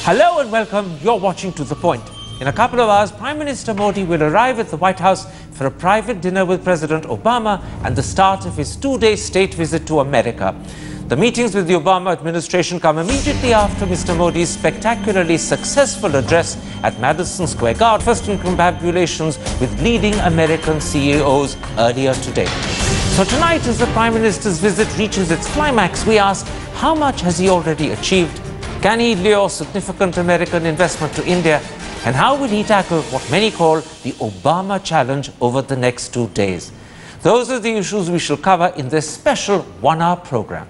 Hello and welcome. You're watching To The Point. In a couple of hours, Prime Minister Modi will arrive at the White House for a private dinner with President Obama and the start of his two-day state visit to America. The meetings with the Obama administration come immediately after Mr. Modi's spectacularly successful address at Madison Square Garden, first in confabulations with leading American CEOs earlier today. So tonight, as the Prime Minister's visit reaches its climax, we ask, how much has he already achieved? Can he lure significant American investment to India? And how will he tackle what many call the Obama challenge over the next 2 days? Those are the issues we shall cover in this special one-hour program.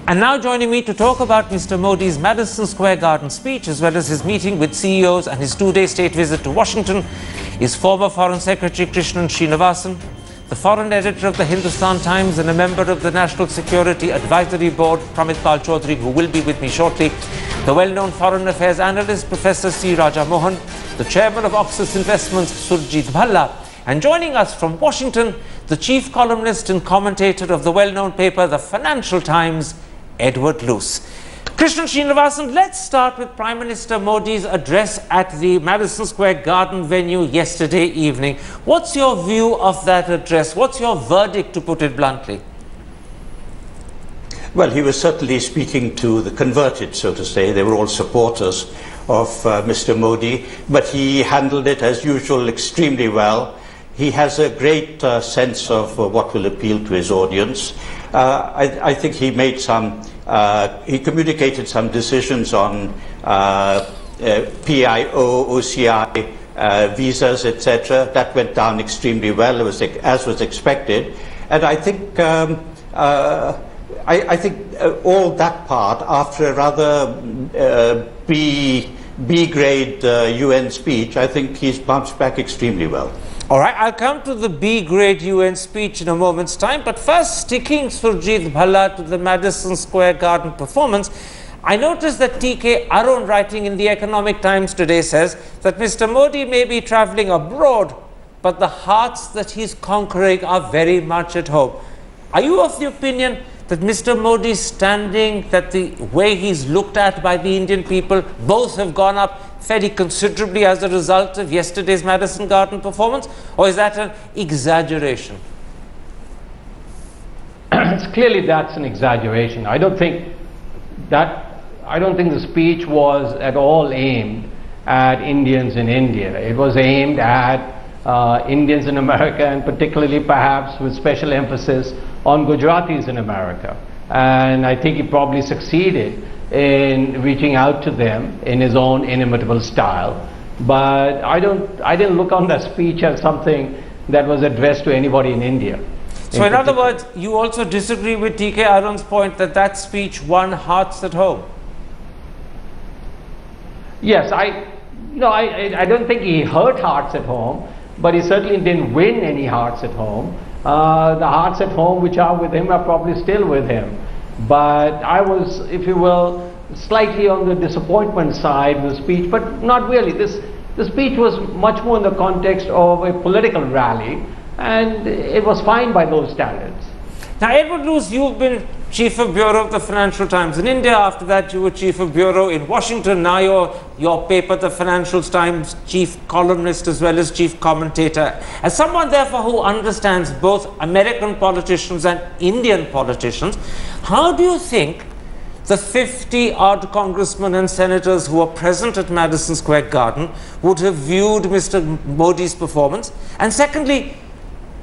And now joining me to talk about Mr. Modi's Madison Square Garden speech, as well as his meeting with CEOs and his two-day state visit to Washington, is former Foreign Secretary Krishnan Srinivasan, the foreign editor of the Hindustan Times and a member of the National Security Advisory Board, Pramit Pal Chaudhary, who will be with me shortly, the well-known foreign affairs analyst, Professor C. Raja Mohan, the chairman of Oxus Investments, Surjit Bhalla, and joining us from Washington, the chief columnist and commentator of the well-known paper, the Financial Times, Edward Luce. Krishnan Srinivasan, let's start with Prime Minister Modi's address at the Madison Square Garden venue yesterday evening. What's your view of that address? What's your verdict, to put it bluntly? Well, he was certainly speaking to the converted, so to say. They were all supporters of Mr. Modi, but he handled it, as usual, extremely well. He has a great sense of what will appeal to his audience. I think he made he communicated some decisions on PIO, OCI, visas, etc. That went down extremely well, as was expected. And I think all that part, after a rather B-grade UN speech, I think he's bounced back extremely well. All right, I'll come to the B-grade UN speech in a moment's time, but first, sticking Surjit Bhalla to the Madison Square Garden performance, I noticed that TK Arun, writing in the Economic Times today, says that Mr. Modi may be traveling abroad, but the hearts that he's conquering are very much at home. Are you of the opinion that Mr. Modi's standing, that the way he's looked at by the Indian people, both have gone up fairly considerably as a result of yesterday's Madison Garden performance, or is that an exaggeration? Clearly that's an exaggeration. I don't think the speech was at all aimed at Indians in India. It was aimed at Indians in America, and particularly perhaps with special emphasis on Gujaratis in America. And I think he probably succeeded in reaching out to them in his own inimitable style. But I didn't look on that speech as something that was addressed to anybody in India. So in other words, you also disagree with TK Arun's point that that speech won hearts at home? Yes, I don't think he hurt hearts at home, but he certainly didn't win any hearts at home. The hearts at home which are with him are probably still with him. But I was, if you will, slightly on the disappointment side of the speech, but not really. The speech was much more in the context of a political rally, and it was fine by those standards. Now, Edward Luce, you've been Chief of Bureau of the Financial Times in India. After that, you were Chief of Bureau in Washington. Now your paper, the Financial Times, Chief columnist as well as Chief commentator. As someone, therefore, who understands both American politicians and Indian politicians, how do you think the 50-odd congressmen and senators who were present at Madison Square Garden would have viewed Mr. Modi's performance? And secondly,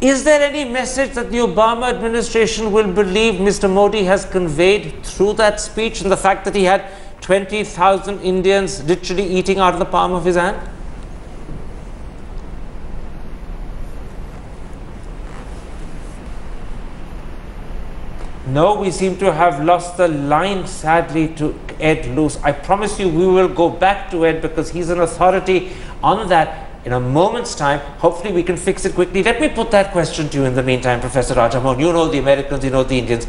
is there any message that the Obama administration will believe Mr. Modi has conveyed through that speech, and the fact that he had 20,000 Indians literally eating out of the palm of his hand? No, we seem to have lost the line, sadly, to Ed Luce. I promise you we will go back to Ed because he's an authority on that. In a moment's time, hopefully we can fix it quickly. Let me put that question to you in the meantime, Professor Raja Mohan. You know the Americans, you know the Indians.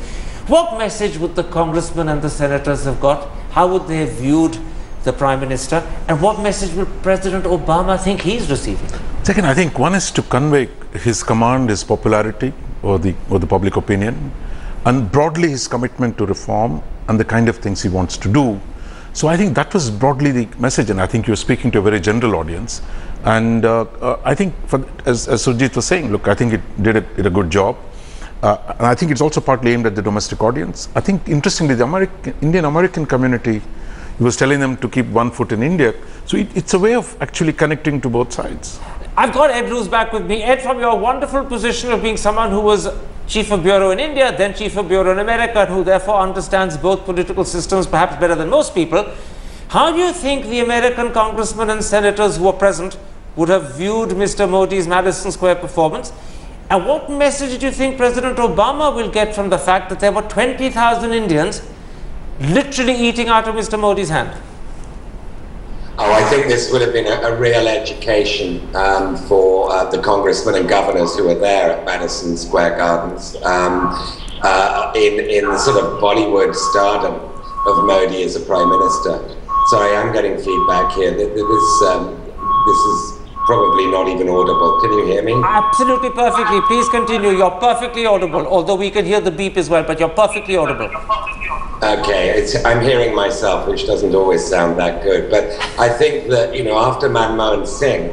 What message would the congressmen and the senators have got? How would they have viewed the Prime Minister? And what message will President Obama think he's receiving? Second, I think one is to convey his command, his popularity, or the public opinion. and broadly his commitment to reform and the kind of things he wants to do. So I think that was broadly the message, and I think you're speaking to a very general audience. And I think, as Surjit was saying, look, I think it did a good job. And I think it's also partly aimed at the domestic audience. I think, interestingly, the Indian-American community, he was telling them to keep one foot in India. So it's a way of actually connecting to both sides. I've got Ed Roos back with me. Ed, from your wonderful position of being someone who was Chief of Bureau in India, then Chief of Bureau in America, and who therefore understands both political systems perhaps better than most people, how do you think the American congressmen and senators who were present would have viewed Mr. Modi's Madison Square performance? And what message do you think President Obama will get from the fact that there were 20,000 Indians literally eating out of Mr. Modi's hand? Oh, I think this would have been a real education for the congressmen and governors who were there at Madison Square Gardens in the sort of Bollywood stardom of Modi as a Prime Minister. Sorry, I'm getting feedback here. This is probably not even audible. Can you hear me? Absolutely perfectly. Please continue. You're perfectly audible, although we can hear the beep as well, but you're perfectly audible. Okay, I'm hearing myself, which doesn't always sound that good. But I think that, after Manmohan Singh,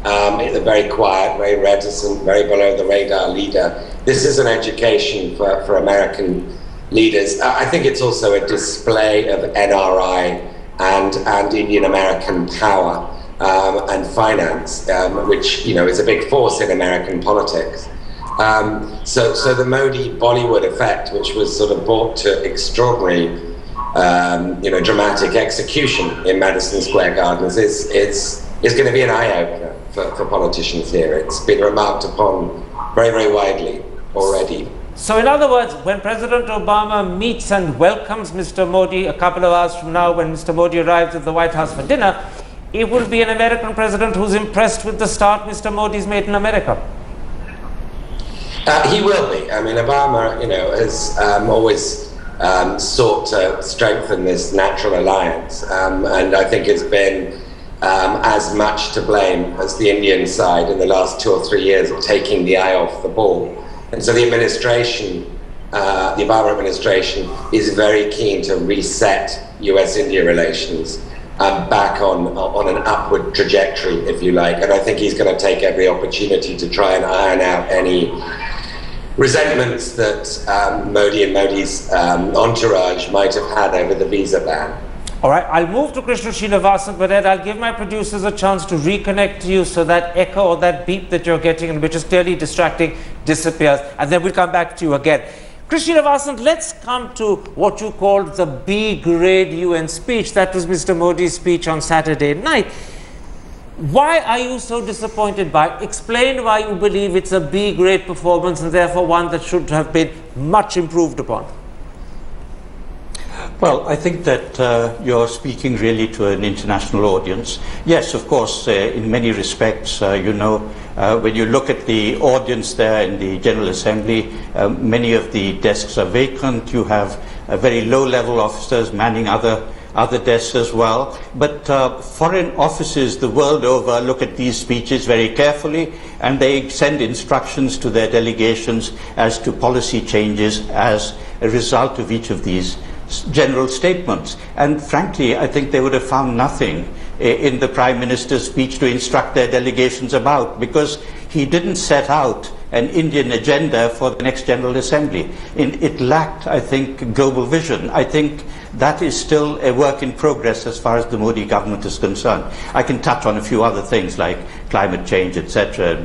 the very quiet, very reticent, very below the radar leader, this is an education for American leaders. I think it's also a display of NRI and Indian American power and finance, which, is a big force in American politics. So the Modi Bollywood effect, which was sort of brought to extraordinary, dramatic execution in Madison Square Gardens, is going to be an eye-opener for politicians here. It's been remarked upon very, very widely already. So in other words, when President Obama meets and welcomes Mr. Modi a couple of hours from now, when Mr. Modi arrives at the White House for dinner, it will be an American president who's impressed with the start Mr. Modi's made in America. He will be. I mean, Obama, has always sought to strengthen this natural alliance, and I think it's been as much to blame as the Indian side in the last 2 or 3 years of taking the eye off the ball. And so the administration, the Obama administration, is very keen to reset US-India relations back on an upward trajectory, if you like. And I think he's going to take every opportunity to try and iron out any resentments that Modi and Modi's entourage might have had over the visa ban. All right, I'll move to Krishna Srinivasan, but Ed, I'll give my producers a chance to reconnect to you so that echo or that beep that you're getting, and which is clearly distracting, disappears, and then we'll come back to you again. Krishna Srinivasan, let's come to what you called the B-grade UN speech. That was Mr. Modi's speech on Saturday night. Why are you so disappointed by it? Explain why you believe it's a B-grade performance and therefore one that should have been much improved upon. Well, I think that you're speaking really to an international audience. Yes, of course, in many respects, when you look at the audience there in the General Assembly, many of the desks are vacant. You have very low-level officers manning other desks as well. But foreign offices the world over look at these speeches very carefully, and they send instructions to their delegations as to policy changes as a result of each of these general statements. And frankly, I think they would have found nothing in the Prime Minister's speech to instruct their delegations about, because he didn't set out an Indian agenda for the next General Assembly. It lacked, I think, global vision. I think that is still a work in progress as far as the Modi government is concerned. I can touch on a few other things like climate change, etc.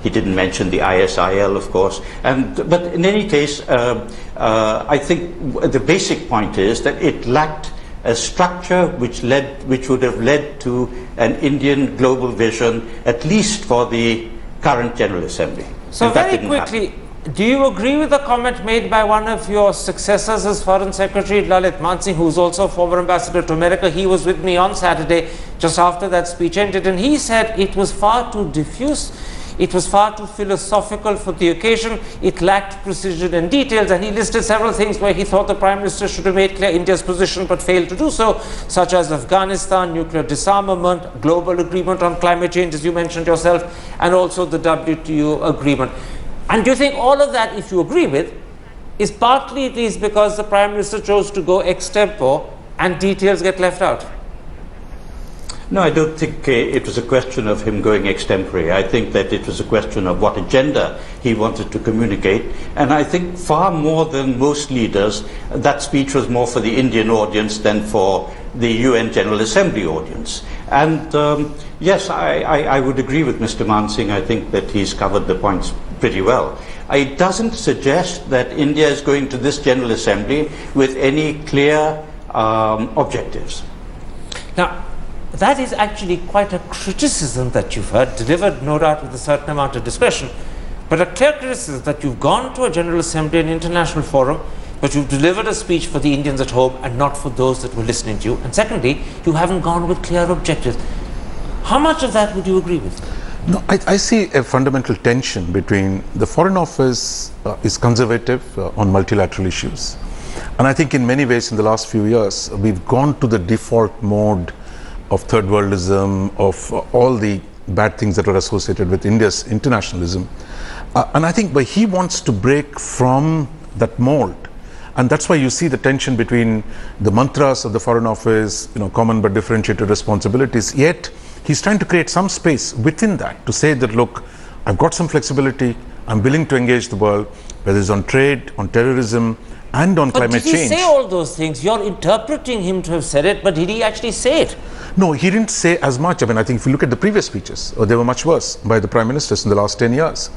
He didn't mention the ISIL, of course. But in any case, I think the basic point is that it lacked a structure which would have led to an Indian global vision, at least for the current General Assembly. So very quickly, do you agree with the comment made by one of your successors as Foreign Secretary, Lalit Mansingh, who's also former ambassador to America? He was with me on Saturday just after that speech ended, and he said it was far too diffuse, it was far too philosophical for the occasion, it lacked precision and details, and he listed several things where he thought the Prime Minister should have made clear India's position but failed to do so, such as Afghanistan, nuclear disarmament, global agreement on climate change, as you mentioned yourself, and also the WTO agreement. And do you think all of that, if you agree with, is partly at least because the Prime Minister chose to go extempore and details get left out. No, I don't think it was a question of him going extempore. I think that it was a question of what agenda he wanted to communicate. And I think far more than most leaders, that speech was more for the Indian audience than for the UN General Assembly audience. And yes, I would agree with Mr. Mansingh. I think that he's covered the points pretty well. It doesn't suggest that India is going to this General Assembly with any clear objectives. Now, that is actually quite a criticism that you've heard, delivered no doubt with a certain amount of discretion, but a clear criticism that you've gone to a General Assembly, an international forum, but you've delivered a speech for the Indians at home and not for those that were listening to you. And secondly, you haven't gone with clear objectives. How much of that would you agree with? No, I see a fundamental tension between the Foreign Office is conservative on multilateral issues. And I think in many ways in the last few years, we've gone to the default mode of third worldism, of all the bad things that are associated with India's internationalism. And I think he wants to break from that mold. And that's why you see the tension between the mantras of the Foreign Office, common but differentiated responsibilities, yet he's trying to create some space within that to say that, look, I've got some flexibility, I'm willing to engage the world, whether it's on trade, on terrorism, and on climate change. But did he say all those things? You're interpreting him to have said it, but did he actually say it? No, he didn't say as much. I mean, I think if you look at the previous speeches, they were much worse by the Prime Ministers in the last 10 years.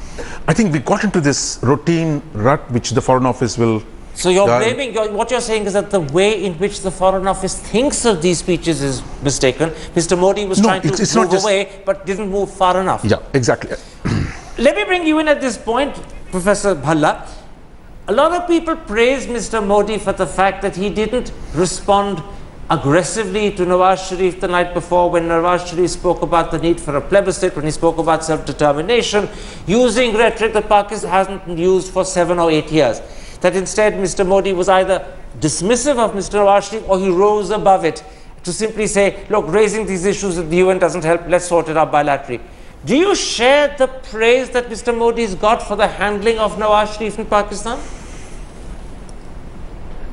I think we got into this routine rut which the Foreign Office will... So you're blaming, what you're saying is that the way in which the Foreign Office thinks of these speeches is mistaken. Mr. Modi was trying to move away, but didn't move far enough. Yeah, exactly. Let me bring you in at this point, Professor Bhalla. A lot of people praise Mr. Modi for the fact that he didn't respond aggressively to Nawaz Sharif the night before when Nawaz Sharif spoke about the need for a plebiscite, when he spoke about self-determination, using rhetoric that Pakistan hasn't used for 7 or 8 years. That instead Mr. Modi was either dismissive of Mr. Nawaz Sharif or he rose above it to simply say, look, raising these issues at the UN doesn't help, let's sort it out bilaterally. Do you share the praise that Mr. Modi's got for the handling of Nawaz Sharif in Pakistan?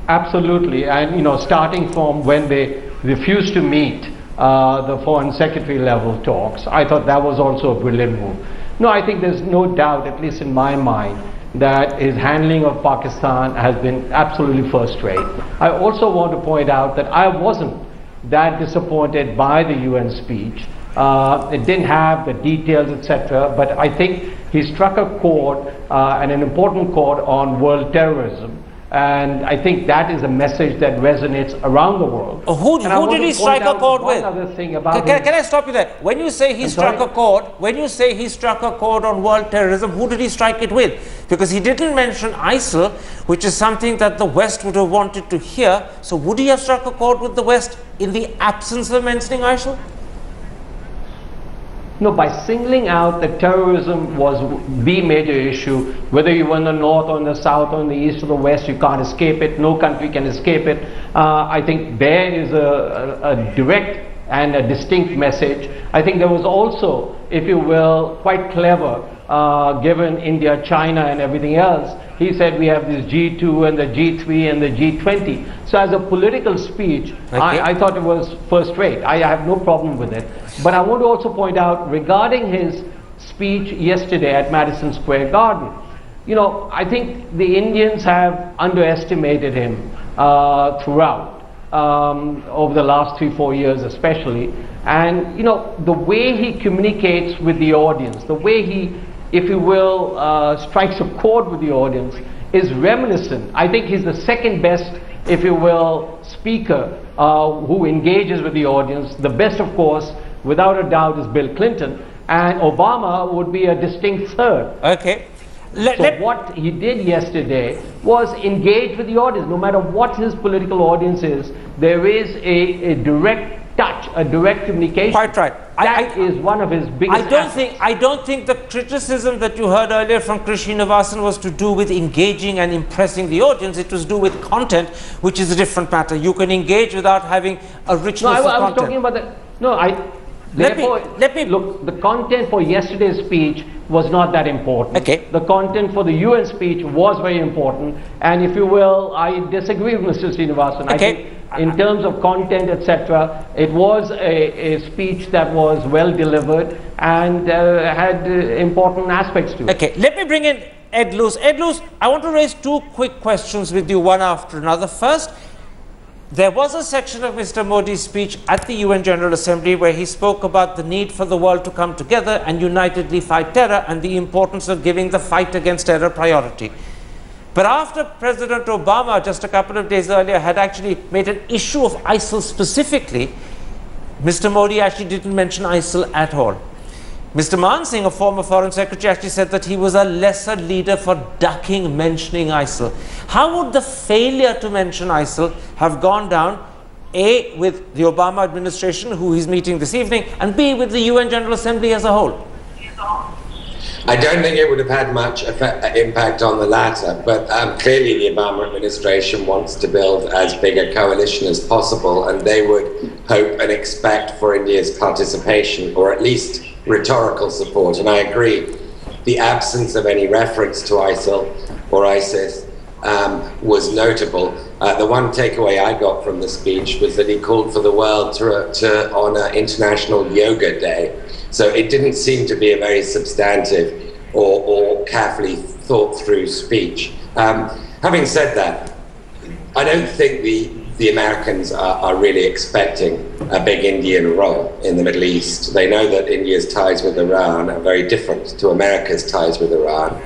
Absolutely, and starting from when they refused to meet the Foreign Secretary level talks, I thought that was also a brilliant move. No, I think there's no doubt, at least in my mind, that his handling of Pakistan has been absolutely first rate. I also want to point out that I wasn't that disappointed by the UN speech. It didn't have the details, etc., but I think he struck a chord, and an important chord, on world terrorism. And I think that is a message that resonates around the world. Who did he strike a chord with? Can I stop you there? When you say he struck a chord, on world terrorism, who did he strike it with? Because he didn't mention ISIL, which is something that the West would have wanted to hear. So would he have struck a chord with the West in the absence of mentioning ISIL? No, by singling out that terrorism was the major issue, whether you were in the north or in the south or in the east or the west, you can't escape it, no country can escape it. I think there is a direct and a distinct message. I think there was also, if you will, quite clever, given India, China and everything else. He said we have this G2 and the G3 and the G20. So as a political speech, I thought it was first rate. I have no problem with it. But I want to also point out, regarding his speech yesterday at Madison Square Garden, I think the Indians have underestimated him throughout, over the last 3-4 years especially. And, the way he communicates with the audience, the way he, if you will, strikes a chord with the audience is reminiscent. I think he's the second best, if you will, speaker who engages with the audience. The best, of course, without a doubt, is Bill Clinton, and Obama would be a distinct third. Okay. What he did yesterday was engage with the audience. No matter what his political audience is, there is a direct touch, a direct communication. Quite right. That is one of his biggest I don't think the criticism that you heard earlier from Krish Srinivasan was to do with engaging and impressing the audience. It was to do with content, which is a different matter. You can engage without having a richness of content. I was talking about that. No, Therefore, let me look, the content for yesterday's speech was not that important. Okay. The content for the UN speech was very important, and if you will, I disagree with Mr. Srinivasan. Okay. I think in terms of content, etc., it was a speech that was well delivered and had important aspects to it. Okay, let me bring in Ed Luce. Ed Luce, I want to raise two quick questions with you, one after another. First, there was a section of Mr. Modi's speech at the UN General Assembly where he spoke about the need for the world to come together and unitedly fight terror and the importance of giving the fight against terror priority. But after President Obama, just a couple of days earlier, had actually made an issue of ISIL specifically, Mr. Modi actually didn't mention ISIL at all. Mr. Man Singh, a former foreign secretary, actually said that he was a lesser leader for ducking mentioning ISIL. How would the failure to mention ISIL have gone down, A, with the Obama administration, who he's meeting this evening, and B, with the UN General Assembly as a whole? I don't think it would have had much impact on the latter, but clearly the Obama administration wants to build as big a coalition as possible, and they would hope and expect for India's participation, or at least rhetorical support. And I agree, the absence of any reference to ISIL or ISIS was notable. The one takeaway I got from the speech was that he called for the world to honor International Yoga Day. So it didn't seem to be a very substantive or carefully thought through speech. Having said that, I don't think the Americans are really expecting a big Indian role in the Middle East. They know that India's ties with Iran are very different to America's ties with Iran,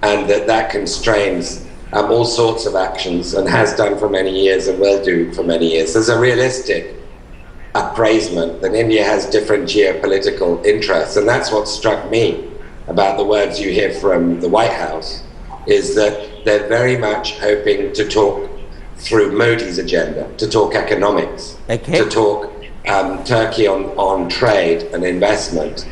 and that constrains all sorts of actions, and has done for many years and will do for many years. There's a realistic appraisement that India has different geopolitical interests, and that's what struck me about the words you hear from the White House, is that they're very much hoping to talk through Modi's agenda, to talk economics, to talk Turkey on trade and investment,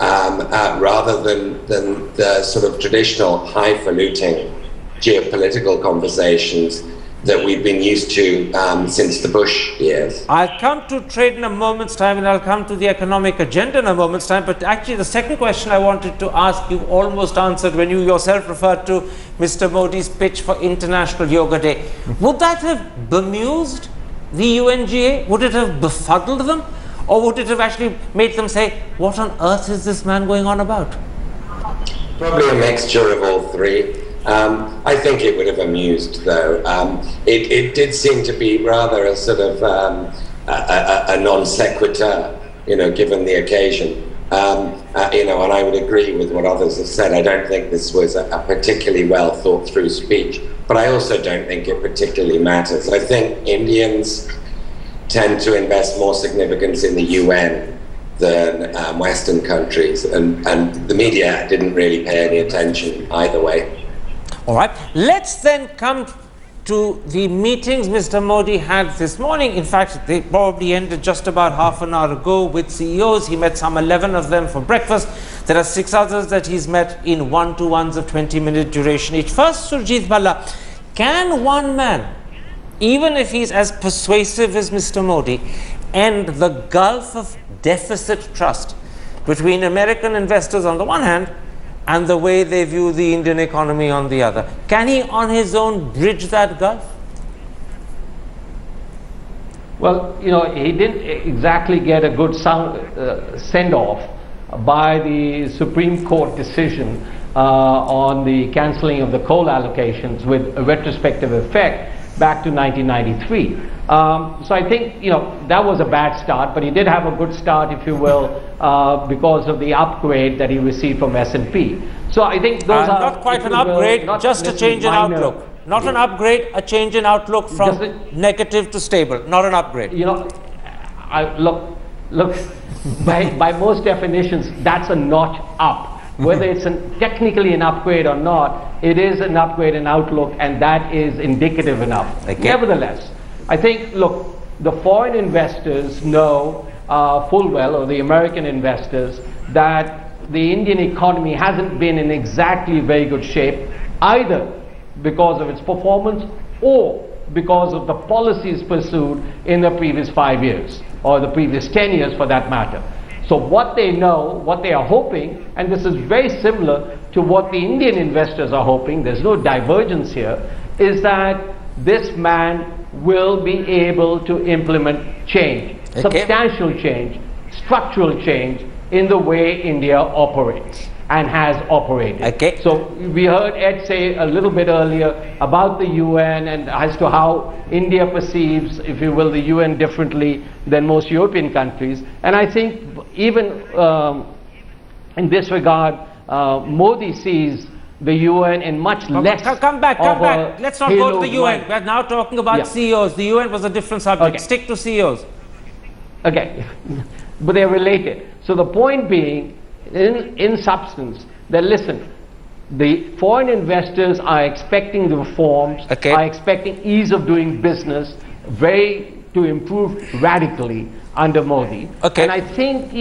rather than the sort of traditional highfalutin geopolitical conversations that we've been used to since the Bush years. I'll come to trade in a moment's time, and I'll come to the economic agenda in a moment's time, but actually the second question I wanted to ask, you almost answered when you yourself referred to Mr. Modi's pitch for International Yoga Day. Would that have bemused the UNGA? Would it have befuddled them? Or would it have actually made them say, what on earth is this man going on about? Probably a mixture of all three. I think it would have amused, though. It did seem to be rather a sort of a non sequitur, given the occasion. And I would agree with what others have said. I don't think this was a particularly well thought through speech, but I also don't think it particularly matters. I think Indians tend to invest more significance in the UN than Western countries, and the media didn't really pay any attention either way. All right, let's then come to the meetings Mr. Modi had this morning. In fact, they probably ended just about half an hour ago with CEOs. He met some 11 of them for breakfast. There are 6 others that he's met in one-to-ones of 20-minute duration each. First, Surjit Bhalla, can one man, even if he's as persuasive as Mr. Modi, end the gulf of deficit trust between American investors on the one hand and the way they view the Indian economy on the other? Can he on his own bridge that gulf? Well, he didn't exactly get a good send-off by the Supreme Court decision on the cancelling of the coal allocations with a retrospective effect back to 1993. So I think, that was a bad start, but he did have a good start, if you will, because of the upgrade that he received from S&P. So I think those are... Not quite an upgrade, just a change in outlook. Not an upgrade, a change in outlook from negative to stable, not an upgrade. Look, by most definitions, that's a notch up. Whether it's technically an upgrade or not, it is an upgrade in outlook, and that is indicative enough. Okay. Nevertheless, I think, look, the foreign investors know full well, or the American investors, that the Indian economy hasn't been in exactly very good shape, either because of its performance or because of the policies pursued in the previous 5 years, or the previous 10 years for that matter. So what they know, what they are hoping, and this is very similar to what the Indian investors are hoping, there's no divergence here, is that this man will be able to implement change, substantial change, structural change in the way India operates and has operated. So we heard Ed say a little bit earlier about the UN and as to how India perceives, if you will, the UN differently than most European countries. And I think even in this regard, Modi sees the UN in much less. Come back. Let's not go to the UN. We're now talking about CEOs. The UN was a different subject. Stick to CEOs. Okay, but they're related. So the point being, in substance, that listen, the foreign investors are expecting the reforms, are expecting ease of doing business, to improve radically under Modi. And I think,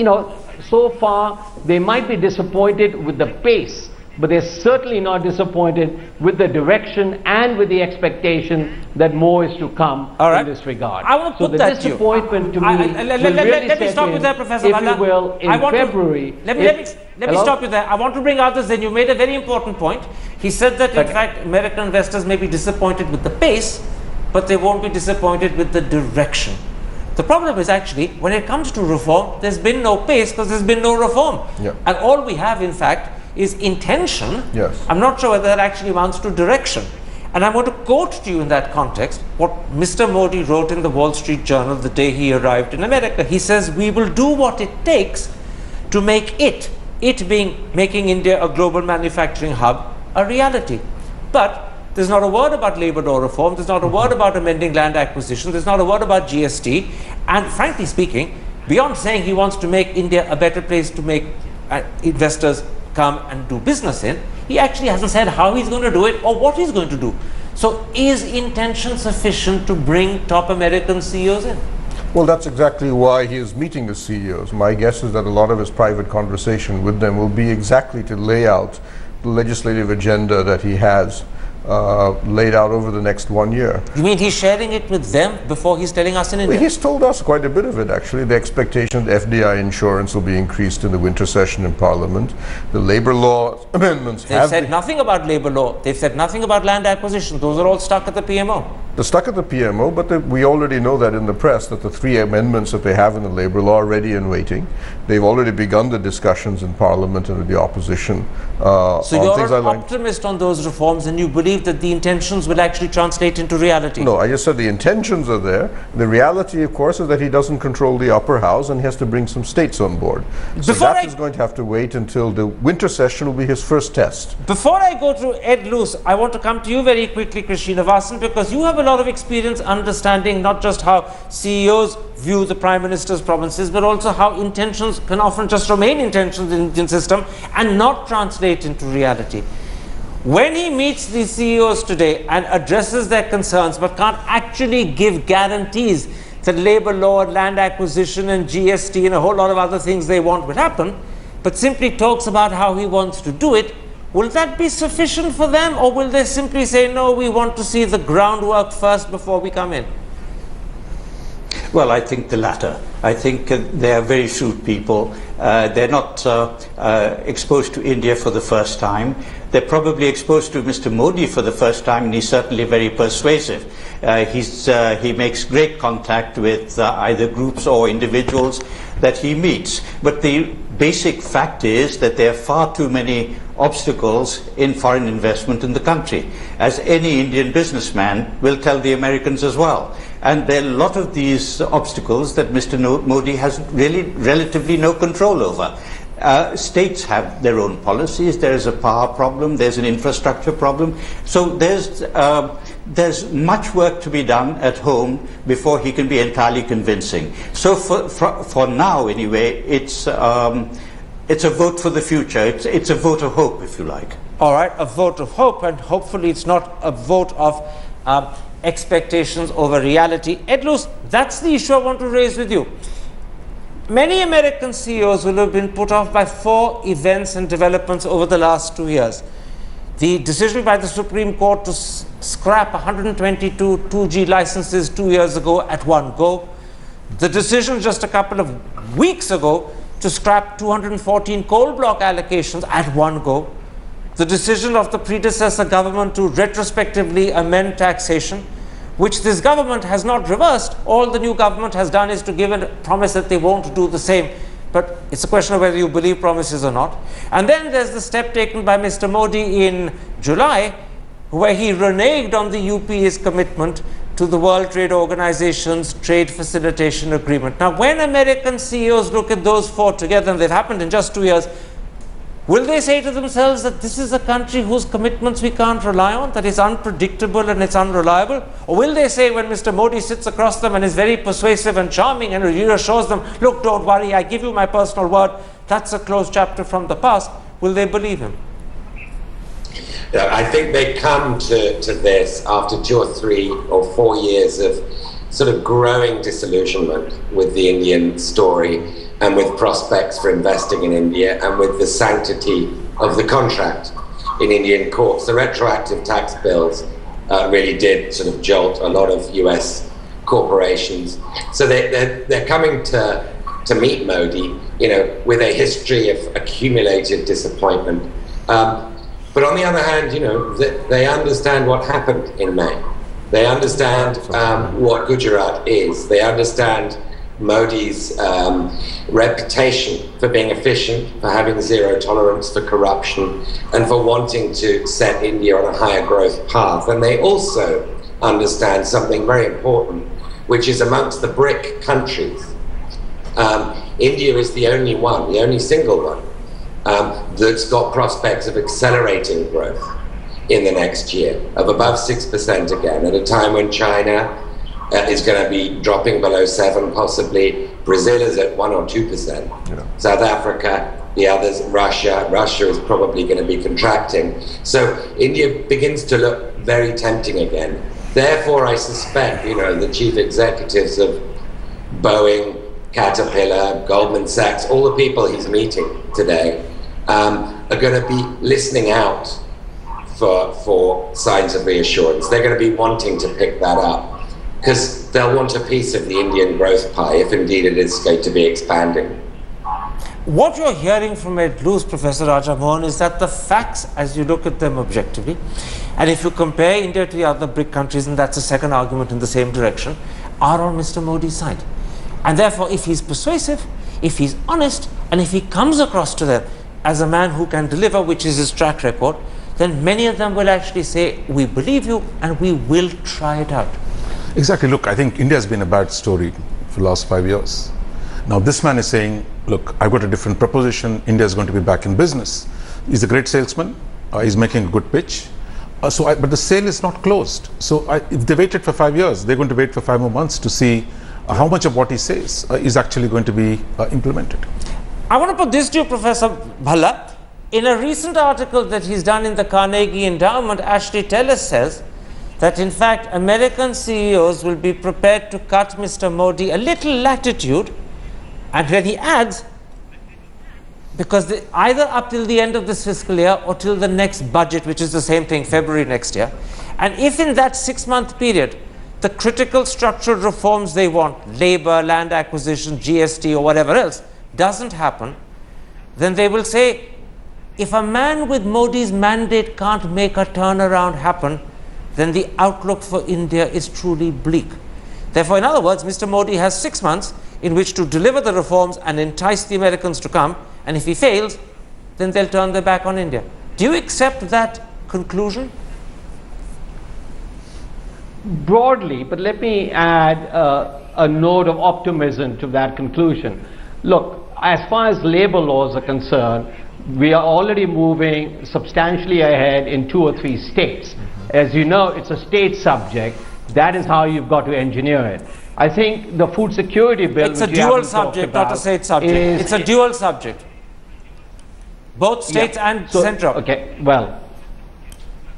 so far they might be disappointed with the pace, but they're certainly not disappointed with the direction and with the expectation that more is to come in this regard. I want to put that disappointment to me let me stop you there, Professor if Bhalla. you will, in February. Let me stop you there. I want to bring others in. You made a very important point. He said that, in fact, American investors may be disappointed with the pace, but they won't be disappointed with the direction. The problem is actually, when it comes to reform, there's been no pace because there's been no reform. And all we have, in fact, is intention. I'm not sure whether that actually amounts to direction. And I want to quote to you in that context what Mr. Modi wrote in the Wall Street Journal the day he arrived in America. He says, "We will do what it takes to make it being making India a global manufacturing hub, a reality." But there's not a word about labor law reform, there's not a word about amending land acquisition, there's not a word about GST, and frankly speaking, beyond saying he wants to make India a better place to make investors come and do business in, he actually hasn't said how he's going to do it or what he's going to do. So is intention sufficient to bring top American CEOs in? Well, that's exactly why he is meeting the CEOs. My guess is that a lot of his private conversation with them will be exactly to lay out the legislative agenda that he has laid out over the next 1 year. You mean he's sharing it with them before he's telling us in India? Well, he's told us quite a bit of it, actually. The expectation that FDI insurance will be increased in the winter session in Parliament. The labor law amendments They've said nothing about labor law. They've said nothing about land acquisition. Those are all stuck at the PMO. They're stuck at the PMO, but we already know that in the press that the 3 amendments that they have in the labor law are ready and waiting. They've already begun the discussions in Parliament and with the opposition so you're an optimist on those reforms and you believe that the intentions will actually translate into reality? No, I just said the intentions are there. The reality, of course, is that he doesn't control the upper house and he has to bring some states on board. So that is going to have to wait until the winter session will be his first test. Before I go to Ed Luce, I want to come to you very quickly, Krishina Vasan, because you have a lot of experience understanding not just how CEOs view the Prime Minister's promises, but also how intentions can often just remain intentions in the Indian system and not translate into reality. When he meets the CEOs today and addresses their concerns but can't actually give guarantees that labor law and land acquisition and GST and a whole lot of other things they want will happen, but simply talks about how he wants to do it, will that be sufficient for them, or will they simply say, no, we want to see the groundwork first before we come in? Well, I think the latter. I think they are very shrewd people. They're not exposed to India for the first time. They're probably exposed to Mr. Modi for the first time, and he's certainly very persuasive. He makes great contact with either groups or individuals that he meets. But the basic fact is that there are far too many obstacles in foreign investment in the country, as any Indian businessman will tell the Americans as well. And there are a lot of these obstacles that Mr. Modi has really relatively no control over. States have their own policies. There is a power problem. There's an infrastructure problem. So there's much work to be done at home before he can be entirely convincing. So for now, anyway, it's a vote for the future. It's a vote of hope, if you like. All right, a vote of hope, and hopefully it's not a vote of expectations over reality. Ed Luce, that's the issue I want to raise with you. Many American CEOs will have been put off by 4 events and developments over the last 2 years. The decision by the Supreme Court to scrap 122 2G licenses 2 years ago at one go. The decision just a couple of weeks ago to scrap 214 coal block allocations at one go. The decision of the predecessor government to retrospectively amend taxation, which this government has not reversed. All the new government has done is to give a promise that they won't do the same. But it's a question of whether you believe promises or not. And then there's the step taken by Mr. Modi in July, where he reneged on the UPA's commitment to the World Trade Organization's trade facilitation agreement. Now, when American CEOs look at those four together, and they've happened in just 2 years, will they say to themselves that this is a country whose commitments we can't rely on, that it's unpredictable and it's unreliable? Or will they say, when Mr. Modi sits across them and is very persuasive and charming and reassures them, look, don't worry, I give you my personal word, that's a closed chapter from the past, will they believe him? Yeah, I think they come to this after 2 or 3 or 4 years of sort of growing disillusionment with the Indian story and with prospects for investing in India and with the sanctity of the contract in Indian courts. The retroactive tax bills really did sort of jolt a lot of US corporations. So they're coming to meet Modi, with a history of accumulated disappointment. But on the other hand, they understand what happened in May. They understand what Gujarat is. They understand Modi's reputation for being efficient, for having zero tolerance for corruption, and for wanting to set India on a higher growth path. And they also understand something very important, which is amongst the BRIC countries, India is the only single one, that's got prospects of accelerating growth in the next year, of above 6% again, at a time when China is going to be dropping below 7%, possibly. Brazil is at 1 or 2%. Yeah. South Africa, the others, Russia is probably going to be contracting. So India begins to look very tempting again. Therefore, I suspect, the chief executives of Boeing, Caterpillar, Goldman Sachs, all the people he's meeting today, are going to be listening out for signs of reassurance. They're going to be wanting to pick that up because they'll want a piece of the Indian growth pie, if indeed it is going to be expanding. What you're hearing from Ed Luce, Professor Raja Mohan, is that the facts, as you look at them objectively, and if you compare India to the other BRIC countries, and that's a second argument in the same direction, are on Mr. Modi's side. And therefore, if he's persuasive, if he's honest, and if he comes across to them as a man who can deliver, which is his track record, then many of them will actually say, we believe you and we will try it out. Exactly. Look, I think India has been a bad story for the last 5 years. Now this man is saying, look, I've got a different proposition. India is going to be back in business. He's a great salesman. He's making a good pitch. But the sale is not closed. So if they waited for 5 years, they're going to wait for 5 more months to see how much of what he says is actually going to be implemented. I want to put this to you, Professor Bhalla. In a recent article that he's done in the Carnegie Endowment, Ashley Tellis says that in fact American CEOs will be prepared to cut Mr. Modi a little latitude, and then he adds, because either up till the end of this fiscal year or till the next budget, which is the same thing, February next year, and if in that 6-month period the critical structural reforms they want, labor, land acquisition, GST or whatever else, doesn't happen, then they will say, if a man with Modi's mandate can't make a turnaround happen, then the outlook for India is truly bleak. Therefore, in other words, Mr. Modi has 6 months in which to deliver the reforms and entice the Americans to come, and if he fails, then they'll turn their back on India. Do you accept that conclusion? Broadly, but let me add a note of optimism to that conclusion. Look, as far as labor laws are concerned, we are already moving substantially ahead in 2 or 3 states. As you know, it's a state subject. That is how you've got to engineer it. I think the food security bill, it's a dual subject, not a state subject. It's a dual subject. Both states and central. Okay, well,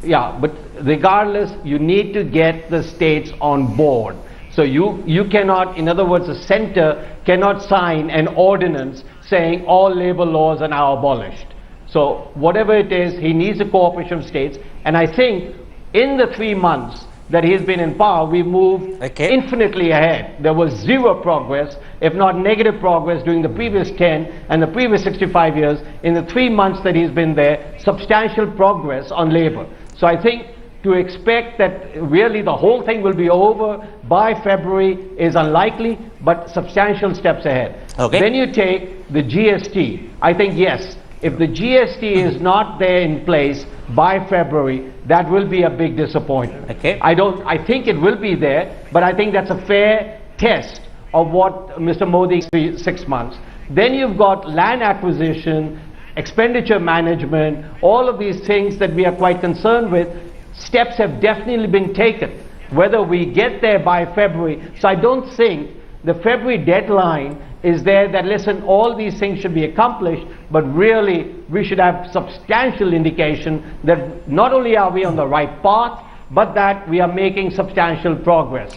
yeah, but regardless, you need to get the states on board. So you cannot, in other words, the center cannot sign an ordinance saying all labor laws are now abolished. So whatever it is, he needs the cooperation of states. And I think in the 3 months that he's been in power, we've moved infinitely ahead. There was zero progress, if not negative progress, during the previous 10 and the previous 65 years. In the 3 months that he's been there, substantial progress on labor. So I think to expect that really the whole thing will be over by February is unlikely, but substantial steps ahead. Then you take the GST. I think, yes, if the GST is not there in place by February, that will be a big disappointment. I think it will be there, but I think that's a fair test of what Mr. Modi 6 months. Then you've got land acquisition, expenditure management, all of these things that we are quite concerned with. Steps have definitely been taken. Whether we get there by February, so I don't think the February deadline is there that, listen, all these things should be accomplished, but really we should have substantial indication that not only are we on the right path, but that we are making substantial progress.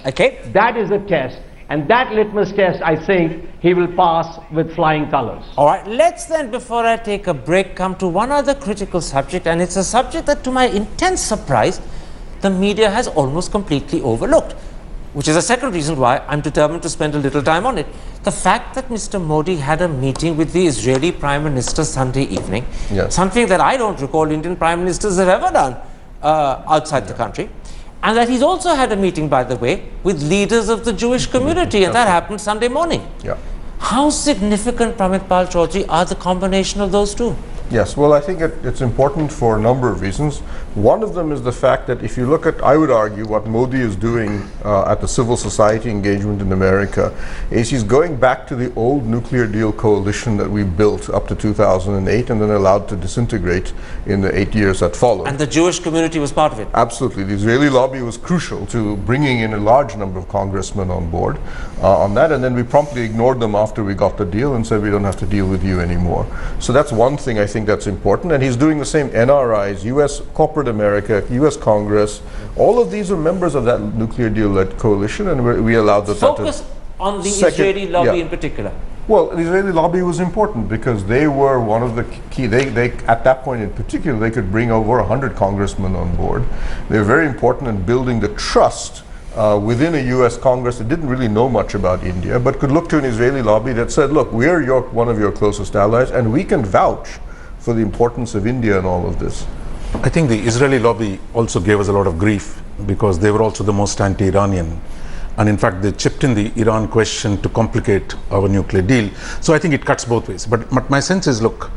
That is a test, and that litmus test, I think, he will pass with flying colors. All right, let's then, before I take a break, come to one other critical subject, and it's a subject that, to my intense surprise, the media has almost completely overlooked, which is the second reason why I'm determined to spend a little time on it. The fact that Mr. Modi had a meeting with the Israeli Prime Minister Sunday evening, something that I don't recall Indian Prime Ministers have ever done outside the country, and that he's also had a meeting, by the way, with leaders of the Jewish community, and that happened Sunday morning. How significant, Pramit Pal Chaudhary, are the combination of those two? Yes, well, I think it's important for a number of reasons. One of them is the fact that if you look at, I would argue, what Modi is doing at the civil society engagement in America, is he's going back to the old nuclear deal coalition that we built up to 2008 and then allowed to disintegrate in the 8 years that followed. And the Jewish community was part of it? Absolutely. The Israeli lobby was crucial to bringing in a large number of congressmen on board on that, and then we promptly ignored them after we got the deal and said we don't have to deal with you anymore. So that's one thing I think that's important, and he's doing the same. NRIs, US corporate America, US Congress, all of these are members of that nuclear deal-led coalition, and we allowed that. Focus on the Israeli lobby in particular. Well, the Israeli lobby was important because they were one of the key, they at that point in particular, they could bring over 100 congressmen on board. They were very important in building the trust within a US Congress that didn't really know much about India, but could look to an Israeli lobby that said, look, we're one of your closest allies, and we can vouch for the importance of India in all of this. I think the Israeli lobby also gave us a lot of grief because they were also the most anti-Iranian. And in fact, they chipped in the Iran question to complicate our nuclear deal. So I think it cuts both ways. But my sense is, look,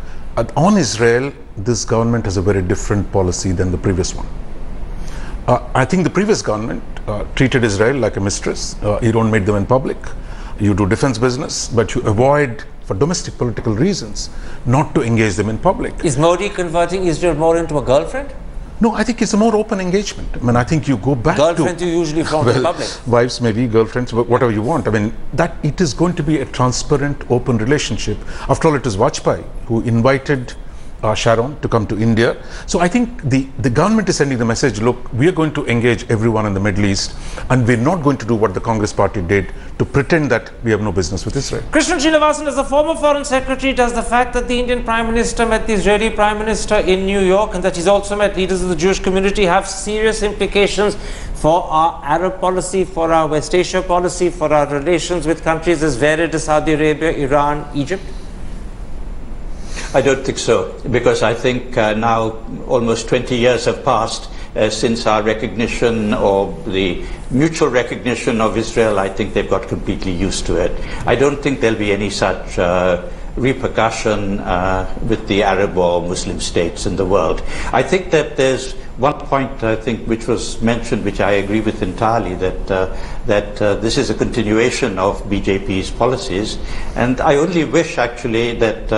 on Israel, this government has a very different policy than the previous one. I think the previous government treated Israel like a mistress. You don't meet them in public. You do defense business, but you avoid, for domestic political reasons, not to engage them in public. Is Modi converting Israel more into a girlfriend? No, I think it's a more open engagement. I mean, I think you go back girlfriends you usually from the public. Wives, maybe girlfriends, whatever you want. I mean, that it is going to be a transparent, open relationship. After all, it is Vajpayee who invited Sharon to come to India. So I think the government is sending the message, look, we are going to engage everyone in the Middle East, and we're not going to do what the Congress party did to pretend that we have no business with Israel. Krishnan Srinivasan, as a former foreign secretary, does the fact that the Indian Prime Minister met the Israeli Prime Minister in New York and that he's also met leaders of the Jewish community have serious implications for our Arab policy, for our West Asia policy, for our relations with countries as varied as Saudi Arabia, Iran, Egypt? I don't think so, because I think now almost 20 years have passed since our recognition or the mutual recognition of Israel. I think they've got completely used to it. I don't think there'll be any such repercussion with the Arab or Muslim states in the world. I think that there's one point, I think, which was mentioned, which I agree with entirely, that this is a continuation of BJP's policies, and I only wish actually that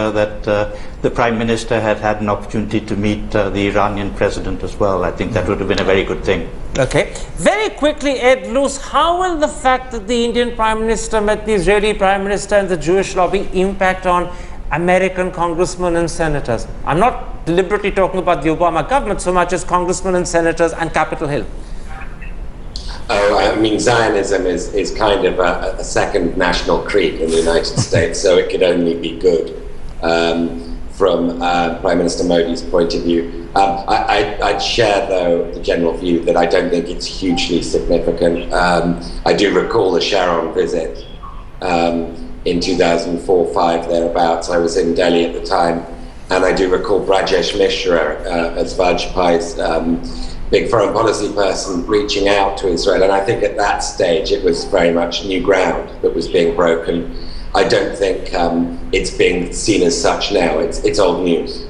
the Prime Minister had had an opportunity to meet the Iranian President as well. I think that would have been a very good thing. Okay. Very quickly, Ed Luce, how will the fact that the Indian Prime Minister met the Israeli Prime Minister and the Jewish lobby impact on American congressmen and senators? I'm not deliberately talking about the Obama government so much as congressmen and senators and Capitol Hill. Oh, I mean, Zionism is kind of a second national creed in the United States, so it could only be good. from Prime Minister Modi's point of view. I'd share, though, the general view that I don't think it's hugely significant. I do recall the Sharon visit in 2004-05, thereabouts. I was in Delhi at the time, and I do recall Brajesh Mishra as Vajpayee's big foreign policy person reaching out to Israel, and I think at that stage it was very much new ground that was being broken. I don't think it's being seen as such now. It's old news.